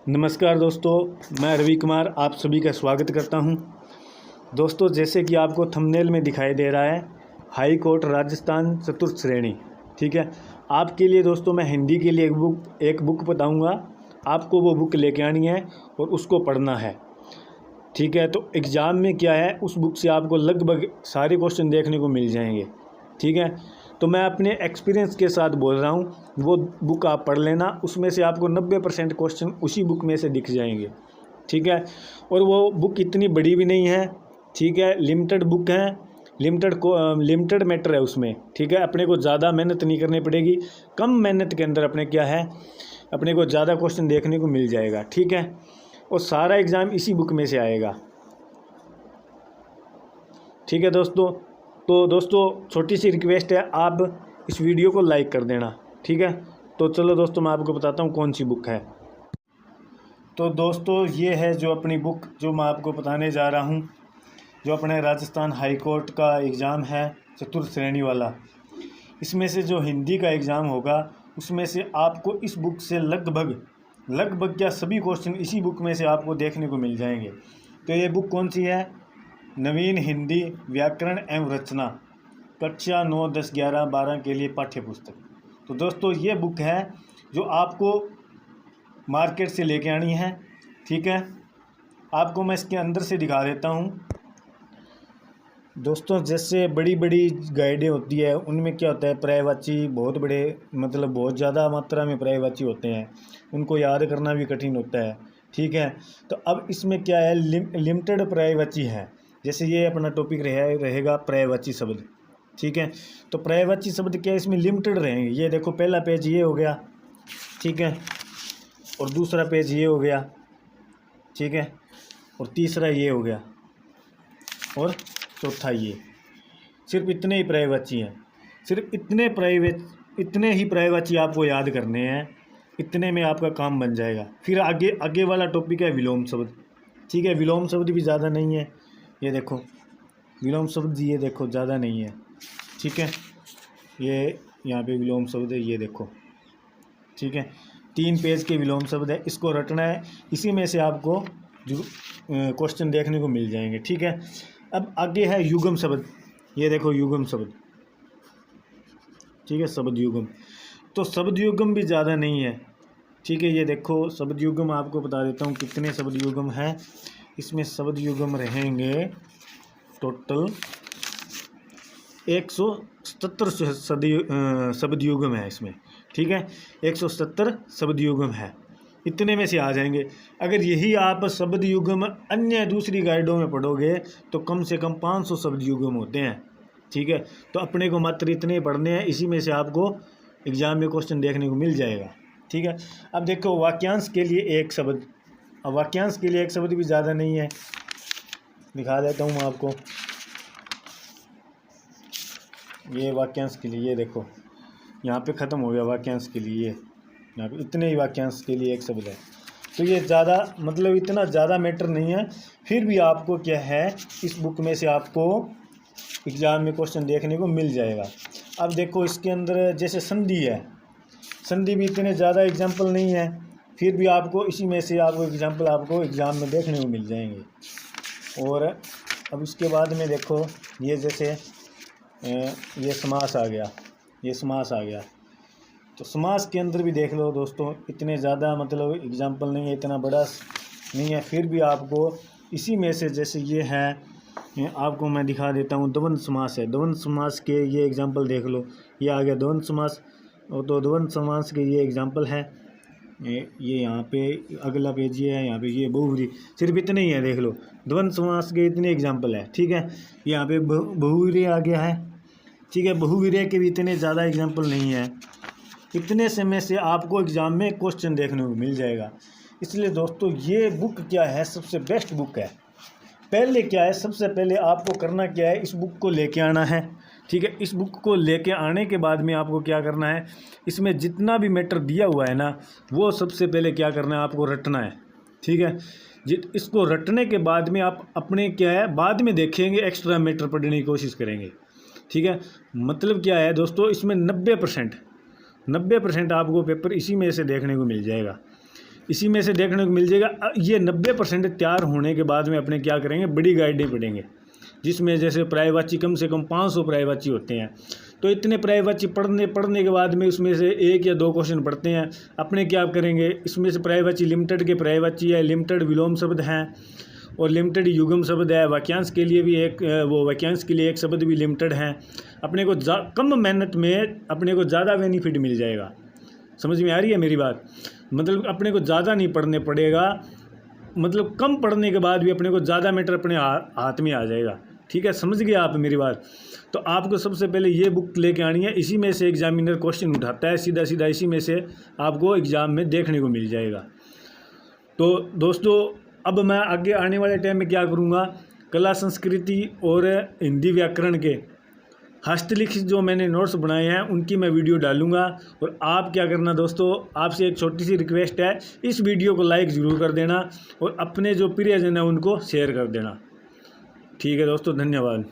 नमस्कार दोस्तों, मैं रवि कुमार आप सभी का स्वागत करता हूं। दोस्तों, जैसे कि आपको थंबनेल में दिखाई दे रहा है, हाई कोर्ट राजस्थान चतुर्थ श्रेणी। ठीक है, आपके लिए दोस्तों मैं हिंदी के लिए एक बुक बताऊंगा। आपको वो बुक लेके आनी है और उसको पढ़ना है। ठीक है, तो एग्ज़ाम में क्या है, उस बुक से आपको लगभग सारे क्वेश्चन देखने को मिल जाएंगे। ठीक है, तो मैं अपने एक्सपीरियंस के साथ बोल रहा हूँ, वो बुक आप पढ़ लेना। उसमें से आपको 90% क्वेश्चन उसी बुक में से दिख जाएंगे। ठीक है, और वो बुक इतनी बड़ी भी नहीं है। ठीक है, लिमिटेड बुक है, लिमिटेड मैटर है उसमें। ठीक है, अपने को ज़्यादा मेहनत नहीं करनी पड़ेगी। कम मेहनत के अंदर अपने क्या है, अपने को ज़्यादा क्वेश्चन देखने को मिल जाएगा। ठीक है, और सारा एग्ज़ाम इसी बुक में से आएगा। ठीक है दोस्तों, तो दोस्तों छोटी सी रिक्वेस्ट है, आप इस वीडियो को लाइक कर देना। ठीक है, तो चलो दोस्तों मैं आपको बताता हूँ कौन सी बुक है। तो दोस्तों ये है जो अपनी बुक जो मैं आपको बताने जा रहा हूँ, जो अपने राजस्थान हाई कोर्ट का एग्ज़ाम है चतुर्थ श्रेणी वाला। इसमें से जो हिंदी का एग्ज़ाम होगा उसमें से आपको इस बुक से लगभग क्या सभी क्वेश्चन इसी बुक में से आपको देखने को मिल जाएंगे। तो ये बुक कौन सी है? नवीन हिंदी व्याकरण एवं रचना, कक्षा 9, 10, 11, 12 के लिए पाठ्य पुस्तक। तो दोस्तों ये बुक है जो आपको मार्केट से लेके आनी है। ठीक है, आपको मैं इसके अंदर से दिखा देता हूँ। दोस्तों जैसे बड़ी बड़ी गाइडें होती है उनमें क्या होता है, पर्यायवाची बहुत बड़े मतलब बहुत ज़्यादा मात्रा में पर्यायवाची होते हैं, उनको याद करना भी कठिन होता है। ठीक है, तो अब इसमें क्या है, लिमिटेड पर्यायवाची है। जैसे ये अपना टॉपिक रहेगा पर्यायवाची शब्द। ठीक है, तो पर्यायवाची शब्द क्या है, इसमें लिमिटेड रहेंगे। ये देखो पहला पेज ये हो गया। ठीक है, और दूसरा पेज ये हो गया। ठीक है, और तीसरा ये हो गया, और चौथा ये। सिर्फ इतने ही पर्यायवाची हैं, सिर्फ इतने ही पर्यायवाची आपको याद करने हैं। इतने में आपका काम बन जाएगा। फिर आगे वाला टॉपिक है विलोम शब्द। ठीक है, विलोम शब्द भी ज़्यादा नहीं है। ये देखो विलोम शब्द, ये देखो ज़्यादा नहीं है। ठीक है, ये यहाँ पे विलोम शब्द है, ये देखो। ठीक है, 3 पेज के विलोम शब्द है, इसको रटना है। इसी में से आपको जो क्वेश्चन देखने को मिल जाएंगे। ठीक है, अब आगे है युग्म शब्द। ये देखो युग्म शब्द। ठीक है, शब्द युग्म, तो शब्द युग्म भी ज़्यादा नहीं है। ठीक है, ये देखो शब्द युग्म आपको बता देता हूँ कितने शब्द युग्म हैं। इसमें शब्द युग्म रहेंगे टोटल 177 शब्द युग्म है इसमें। ठीक है, 177 शब्द युग्म है, इतने में से आ जाएंगे। अगर यही आप शब्द युग्म अन्य दूसरी गाइडों में पढ़ोगे तो कम से कम 500 शब्द युग्म होते हैं। ठीक है, तो अपने को मात्र इतने पढ़ने हैं, इसी में से आपको एग्जाम में क्वेश्चन देखने को मिल जाएगा। ठीक है, अब देखो वाक्यांश के लिए एक शब्द। अब वाक्यांश के लिए एक शब्द भी ज़्यादा नहीं है, दिखा देता हूँ मैं आपको। ये वाक्यांश के लिए, ये देखो यहाँ पे ख़त्म हो गया वाक्यांश के लिए। यहाँ पे इतने ही वाक्यांश के लिए एक शब्द है। तो ये ज़्यादा मतलब इतना ज़्यादा मैटर नहीं है। फिर भी आपको क्या है, इस बुक में से आपको एग्ज़ाम में क्वेश्चन देखने को मिल जाएगा। अब देखो इसके अंदर जैसे संधि है, संधि भी इतने ज़्यादा एग्जाम्पल नहीं है। फिर भी आपको इसी में से आपको एग्जाम्पल आपको एग्ज़ाम में देखने को मिल जाएंगे। और अब इसके बाद में देखो ये जैसे ये समास आ गया, ये समास आ गया। तो समास के अंदर भी देख लो दोस्तों, इतने ज़्यादा मतलब एग्जाम्पल नहीं है, इतना बड़ा नहीं है। फिर भी आपको इसी में से जैसे ये है, आपको मैं दिखा देता हूँ। द्वंद्व समास है, द्वंद्व समास के ये एग्जाम्पल देख लो। ये आ गया द्वंद्व समास, और तो द्वंद्व समास के ये एग्जाम्पल है। ये यहाँ पे अगला पेज ये है, यहाँ पे ये बहुव्रीहि, सिर्फ इतने ही है। देख लो द्वंद्व समास के इतने एग्जाम्पल है। ठीक है, यहाँ पे बहुव्रीहि आ गया है। ठीक है, बहुव्रीहि के भी इतने ज़्यादा एग्जाम्पल नहीं है। इतने समय से आपको एग्ज़ाम में क्वेश्चन देखने को मिल जाएगा। इसलिए दोस्तों ये बुक क्या है, सबसे बेस्ट बुक है। पहले क्या है, सबसे पहले आपको करना क्या है, इस बुक को लेके आना है। ठीक है, इस बुक को लेके आने के बाद में आपको क्या करना है, इसमें जितना भी मैटर दिया हुआ है ना, वो सबसे पहले क्या करना है, आपको रटना है। ठीक है, इसको रटने के बाद में आप अपने क्या है बाद में देखेंगे, एक्स्ट्रा मैटर पढ़ने की कोशिश करेंगे। ठीक है, मतलब क्या है दोस्तों, इसमें 90% आपको पेपर इसी में से देखने को मिल जाएगा। इसी में से देखने को मिल जाएगा। ये 90% तैयार होने के बाद में अपने क्या करेंगे, बड़ी गाइडें पढ़ेंगे, जिसमें जैसे पर्यायवाची कम से कम 500 पर्यायवाची होते हैं। तो इतने पर्यायवाची पढ़ने के बाद में उसमें से 1 या 2 क्वेश्चन पढ़ते हैं। अपने क्या करेंगे, इसमें से पर्यायवाची लिमिटेड के पर्यायवाची है, लिमिटेड विलोम शब्द हैं और लिमिटेड युग्म शब्द है। वाक्यांश के लिए भी वाक्यांश के लिए एक शब्द भी लिमिटेड है। अपने को कम मेहनत में अपने को ज़्यादा बेनिफिट मिल जाएगा। समझ में आ रही है मेरी बात? मतलब अपने को ज़्यादा नहीं पढ़ने पड़ेगा, मतलब कम पढ़ने के बाद भी अपने को ज़्यादा मैटर अपने हाथ में आ जाएगा। ठीक है, समझ गए आप मेरी बात? तो आपको सबसे पहले ये बुक लेके आनी है, इसी में से एग्जामिनर क्वेश्चन उठाता है, सीधा सीधा इसी में से आपको एग्ज़ाम में देखने को मिल जाएगा। तो दोस्तों, अब मैं आगे आने वाले टाइम में क्या करूँगा, कला संस्कृति और हिंदी व्याकरण के हस्तलिखित जो मैंने नोट्स बनाए हैं उनकी मैं वीडियो डालूंगा। और आप क्या करना दोस्तों, आपसे एक छोटी सी रिक्वेस्ट है, इस वीडियो को लाइक ज़रूर कर देना और अपने जो प्रियजन है उनको शेयर कर देना। ठीक है दोस्तों, धन्यवाद।